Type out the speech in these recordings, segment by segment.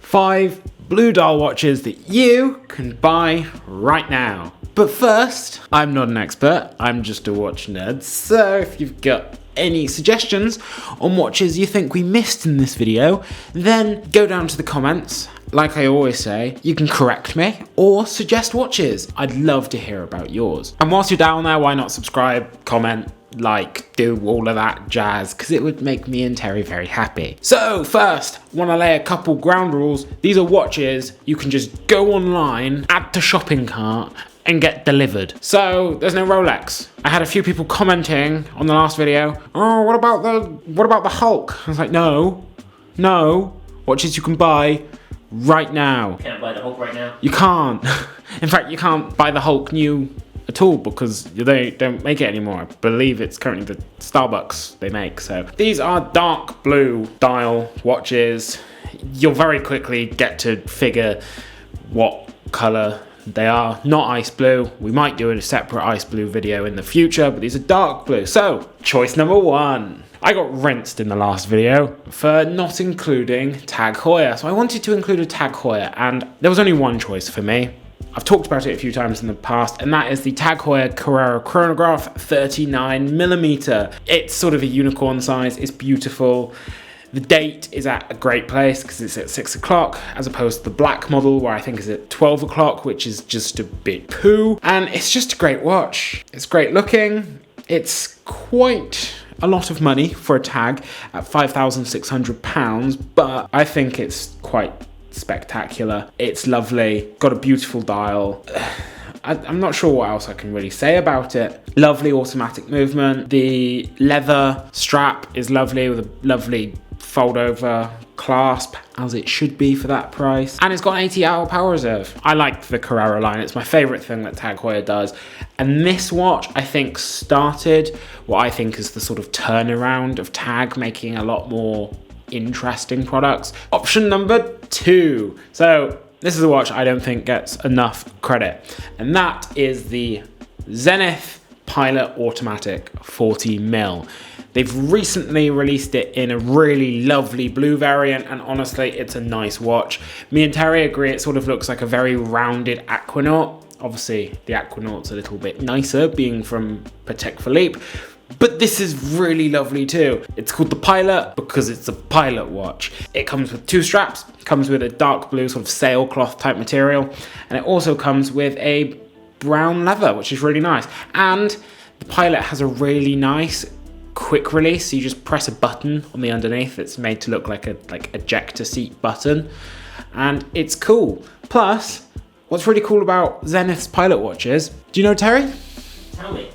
5 blue dial watches that you can buy right now. But first, I'm not an expert, I'm just a watch nerd, so if you've got any suggestions on watches you think we missed in this video, then go down to the comments. Like I always say, you can correct me or suggest watches. I'd love to hear about yours. And whilst you're down there, why not subscribe, comment, like, do all of that jazz, because it would make me and Terry very happy. So first, want to lay a couple ground rules. These are watches you can just go online, add to shopping cart, and get delivered. So there's no Rolex. I had a few people commenting on the last video, oh, what about the Hulk? I was like, no, watches you can buy right now. You can't buy the Hulk right now? You can't. In fact, you can't buy the Hulk new at all because they don't make it anymore. I believe it's currently the Starbucks they make. So these are dark blue dial watches. You'll very quickly get to figure what color they are. Not ice blue. We might do a separate ice blue video in the future, but these are dark blue. So choice number 1. I got rinsed in the last video for not including Tag Heuer. So I wanted to include a Tag Heuer, and there was only one choice for me. I've talked about it a few times in the past, and that is the Tag Heuer Carrera chronograph 39mm. It's sort of a unicorn size, it's beautiful. The date is at a great place because it's at 6 o'clock, as opposed to the black model where I think is at 12 o'clock, which is just a bit poo. And it's just a great watch. It's great looking. It's quite a lot of money for a tag at £5,600, but I think it's quite spectacular. It's lovely, got a beautiful dial. I'm not sure what else I can really say about it. Lovely automatic movement. The leather strap is lovely with a lovely fold over clasp, as it should be for that price. And it's got an 80-hour power reserve. I like the Carrera line. It's my favorite thing that Tag Heuer does. And this watch, I think, started what I think is the sort of turnaround of Tag, making a lot more interesting products. Option number 2. So this is a watch I don't think gets enough credit, and that is the Zenith Pilot Automatic 40mm. They've recently released it in a really lovely blue variant, and honestly, it's a nice watch. Me and Terry agree it sort of looks like a very rounded Aquanaut. Obviously, the Aquanaut's a little bit nicer, being from Patek Philippe, but this is really lovely too. It's called the Pilot because it's a pilot watch. It comes with 2 straps, comes with a dark blue sort of sailcloth type material, and it also comes with a brown leather, which is really nice. And the Pilot has a really nice quick release, so you just press a button on the underneath. It's made to look like a ejector seat button, and it's cool. Plus, what's really cool about Zenith's Pilot watches, do you know, Terry? Tell me.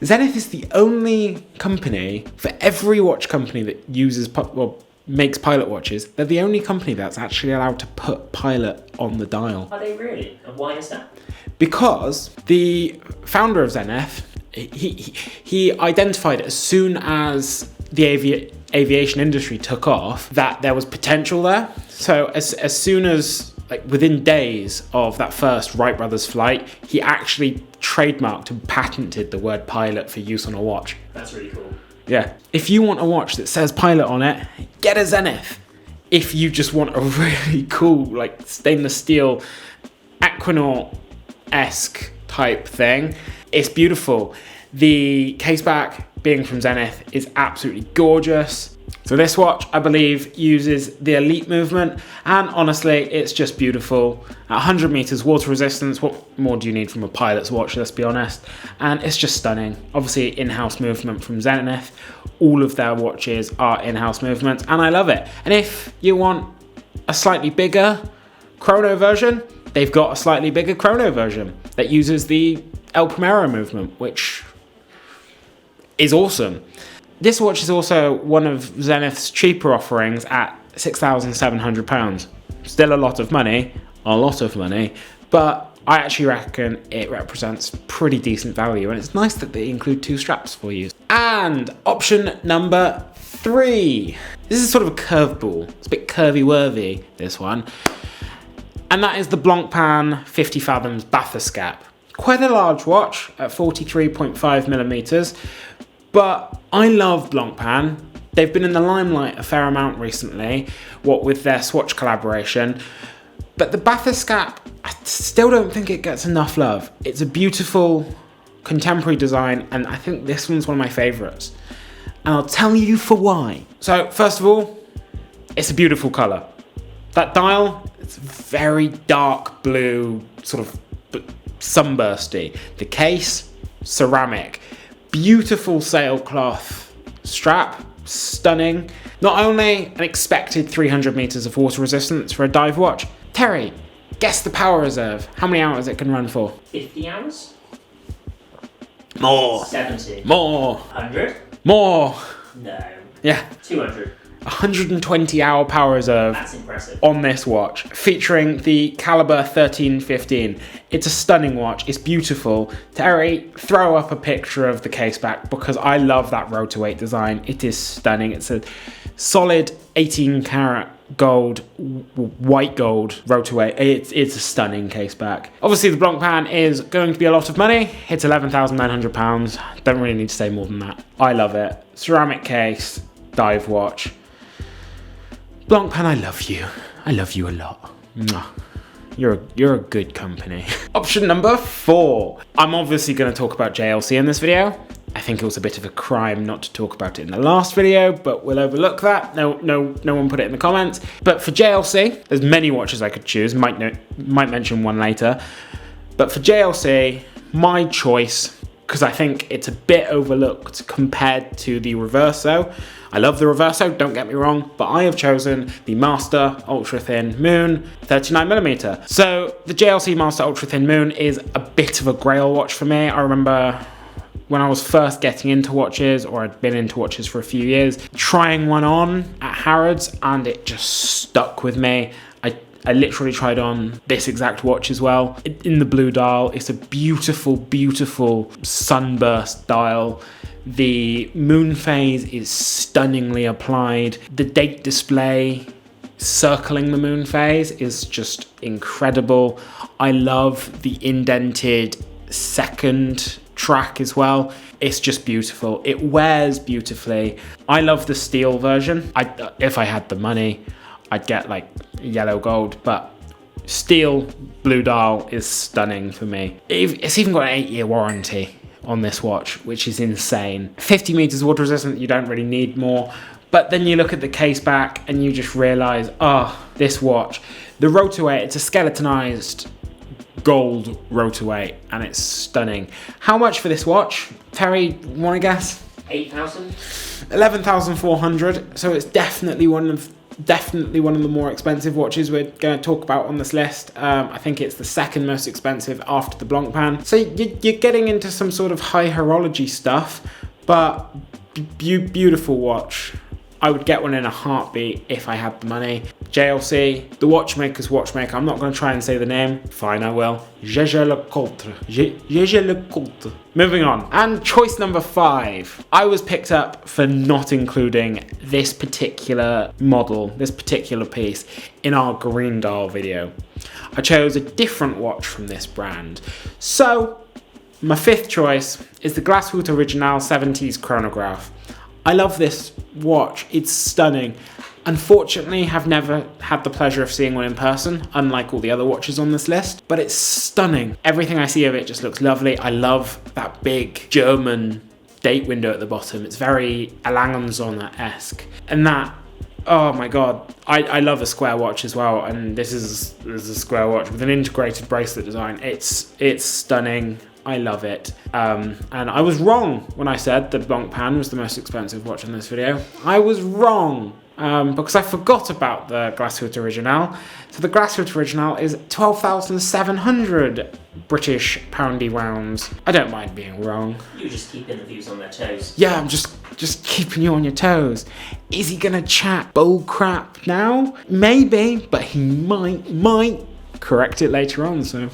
Zenith is the only company, for every watch company that makes Pilot watches, they're the only company that's actually allowed to put Pilot on the dial. Are they really? And why is that? Because the founder of Zenith, he identified as soon as the aviation industry took off that there was potential there. So as soon as, like within days of that first Wright brothers flight, he actually trademarked and patented the word Pilot for use on a watch. That's really cool. Yeah. If you want a watch that says Pilot on it, get a Zenith. If you just want a really cool, like stainless steel Aquanaut-esque type thing, it's beautiful. The caseback, being from Zenith, is absolutely gorgeous. So this watch, I believe, uses the Elite movement, and honestly, it's just beautiful. At 100 meters water resistance, what more do you need from a pilot's watch, let's be honest? And it's just stunning. Obviously, in-house movement from Zenith. All of their watches are in-house movements, and I love it. And if you want a slightly bigger chrono version, they've got a slightly bigger chrono version that uses the El Primero movement, which is awesome. This watch is also one of Zenith's cheaper offerings at £6,700. Still a lot of money, but I actually reckon it represents pretty decent value, and it's nice that they include 2 straps for you. And option number 3. This is sort of a curveball. It's a bit curvy-worthy, this one. And that is the Blancpain 50 Fathoms Bathyscap. Quite a large watch at 43.5mm, but I love Blancpain They've been in the limelight a fair amount recently, what with their Swatch collaboration. But the bathyscaphe, I still don't think it gets enough love. It's a beautiful contemporary design, and I think this one's one of my favourites. And I'll tell you for why. So, first of all, it's a beautiful colour. That dial, it's very dark blue, sort of sunbursty. The case, ceramic. Beautiful sailcloth strap, stunning. Not only an expected 300 meters of water resistance for a dive watch. Terry, guess the power reserve. How many hours it can run for? 50 hours? More. 70. More. 100? More. No. Yeah. 200. 120 hour power reserve. That's impressive. On this watch, featuring the Caliber 1315. It's a stunning watch, it's beautiful. Terry, throw up a picture of the case back because I love that rotor-weight design. It is stunning. It's a solid 18 karat gold, white gold rotor-weight. It's a stunning case back. Obviously the Blancpain is going to be a lot of money. It's £11,900. Don't really need to say more than that. I love it. Ceramic case, dive watch. Blancpain, I love you. I love you a lot. Mwah. You're a good company. Option number 4. I'm obviously going to talk about JLC in this video. I think it was a bit of a crime not to talk about it in the last video, but we'll overlook that. No one put it in the comments. But for JLC, there's many watches I could choose. Might mention one later. But for JLC, my choice, because I think it's a bit overlooked compared to the Reverso. I love the Reverso, don't get me wrong, but I have chosen the Master Ultra Thin Moon 39mm. So the JLC Master Ultra Thin Moon is a bit of a grail watch for me. I remember when I was first getting into watches, or I'd been into watches for a few years, trying one on at Harrods, and it just stuck with me. I literally tried on this exact watch as well. In the blue dial, it's a beautiful, beautiful sunburst dial. The moon phase is stunningly applied. The date display circling the moon phase is just incredible. I love the indented second track as well. It's just beautiful. It wears beautifully. I love the steel version. If I had the money, I'd get like yellow gold, but steel blue dial is stunning for me. It's even got an 8-year warranty on this watch, which is insane. 50 meters water resistant, you don't really need more. But then you look at the case back and you just realize, this watch, the rotor-weight, it's a skeletonized gold rotor-weight and it's stunning. How much for this watch? Terry, want to guess? 8,000? 11,400. So it's definitely one of the more expensive watches we're going to talk about on this list. I think it's the second most expensive after the Blancpain. So you're getting into some sort of high horology stuff, but beautiful watch. I would get one in a heartbeat if I had the money. JLC, the watchmaker's watchmaker. I'm not going to try and say the name. Fine, I will. Jaeger-lecoultre. Jaeger-lecoultre. Moving on. And choice number 5. I was picked up for not including this particular model, this particular piece, in our green dial video. I chose a different watch from this brand. So, my 5th choice is the glashutte Original 70s chronograph. I love this watch, it's stunning. Unfortunately, have never had the pleasure of seeing one in person, unlike all the other watches on this list, but it's stunning. Everything I see of it just looks lovely. I love that big German date window at the bottom. It's very Langensäure-esque. And that, oh my God, I love a square watch as well, and this is a square watch with an integrated bracelet design. It's stunning. I love it. And I was wrong when I said the Blancpain was the most expensive watch in this video. I was wrong because I forgot about the Glashutte Original. So the Glashutte Original is 12,700 British poundy rounds. I don't mind being wrong. You're just keeping the views on their toes. Yeah, I'm just keeping you on your toes. Is he gonna chat bull crap now? Maybe, but he might correct it later on, so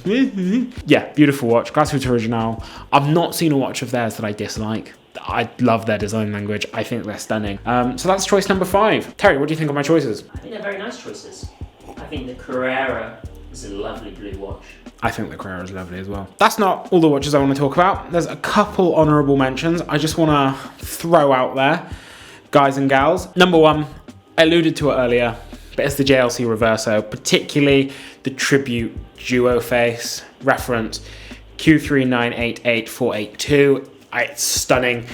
yeah, beautiful watch, Glashutte Original. I've not seen a watch of theirs that I dislike. I love their design language. I think they're stunning. So that's choice number 5. Terry, what do you think of my choices? I think they're very nice choices. I think the Carrera is a lovely blue watch. I think the Carrera is lovely as well. That's not all the watches I want to talk about. There's a couple honourable mentions I just want to throw out there. guys and gals. Number one, I alluded to it earlier, but it's the JLC Reverso, particularly the Tribute Duo Face reference Q3988482. It's stunning.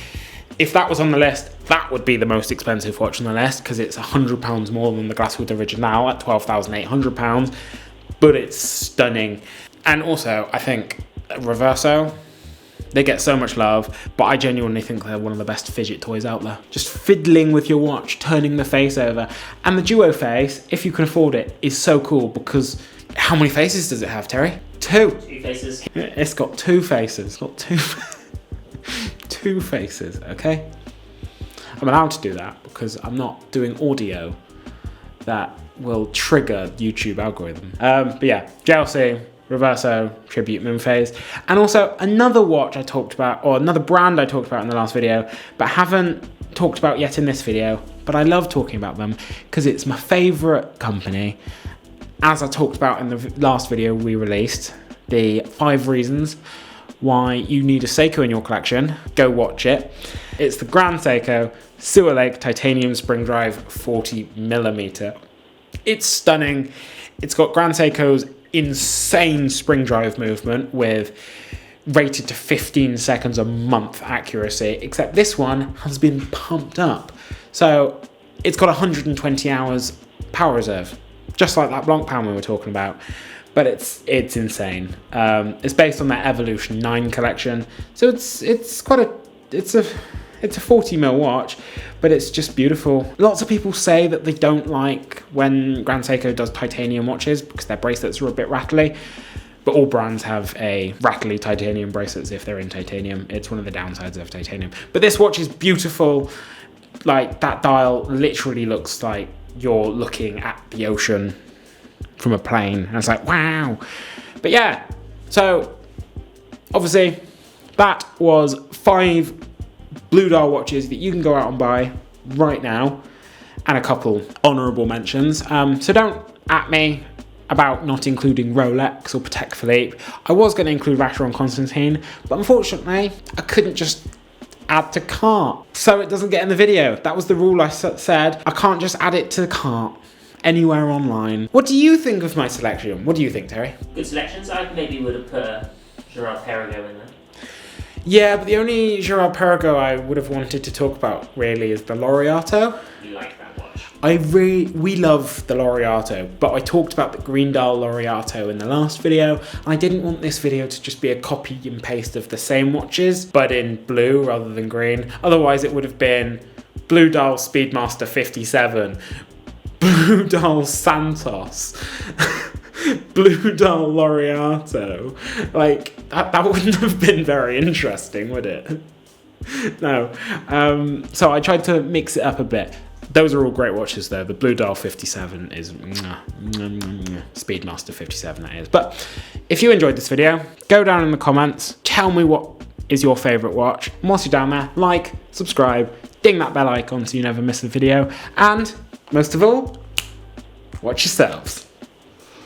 If that was on the list, that would be the most expensive watch on the list because it's £100 more than the glashutte original at £12,800, but it's stunning. And also, I think Reverso, they get so much love, but I genuinely think they're one of the best fidget toys out there. Just fiddling with your watch, turning the face over. And the Duo Face, if you can afford it, is so cool because how many faces does it have, Terry? 2. 2 faces. It's got 2 faces. It's got 2 2 faces, okay? I'm allowed to do that because I'm not doing audio that will trigger YouTube algorithm. But yeah, JLC, Reverso, Tribute Moon Phase. And also another watch I talked about, or another brand I talked about in the last video, but haven't talked about yet in this video, but I love talking about them because it's my favorite company. As I talked about in the last video we released, the 5 reasons why you need a Seiko in your collection, go watch it. It's the Grand Seiko Sewer Lake Titanium Spring Drive 40mm. It's stunning. It's got Grand Seiko's insane spring drive movement with rated to 15 seconds a month accuracy, except this one has been pumped up. So it's got 120 hours power reserve, just like that Blancpain we were talking about. But it's insane. It's based on their Evolution 9 collection, so it's a 40mm watch, but it's just beautiful. Lots of people say that they don't like when Grand Seiko does titanium watches because their bracelets are a bit rattly, but all brands have a rattly titanium bracelets if they're in titanium. It's one of the downsides of titanium. But this watch is beautiful. Like, that dial literally looks like you're looking at the ocean from a plane, and it's like, wow. But yeah, so obviously that was 5 blue dial watches that you can go out and buy right now, and a couple honourable mentions. So don't at me about not including Rolex or Patek Philippe. I was going to include Vacheron Constantin, but unfortunately I couldn't just add to cart, so it doesn't get in the video. That was the rule I said. I can't just add it to the cart anywhere online. What do you think of my selection? What do you think, Terry? Good selections. I maybe would have put Gerard-Perregaux in there. Yeah, but the only Gerard-Perregaux I would have wanted to talk about really is the Laureato. You like that watch? We love the Laureato, but I talked about the green dial Laureato in the last video, and I didn't want this video to just be a copy and paste of the same watches, but in blue rather than green. Otherwise it would have been blue dial Speedmaster 57, blue dial Santos, blue dial Laureato. Like, that wouldn't have been very interesting, would it? No. So I tried to mix it up a bit. Those are all great watches though. The blue dial 57 is Speedmaster 57, that is. But if you enjoyed this video, go down in the comments, tell me what is your favourite watch. And whilst you're down there, like, subscribe, ding that bell icon so you never miss a video, and most of all, watch yourselves.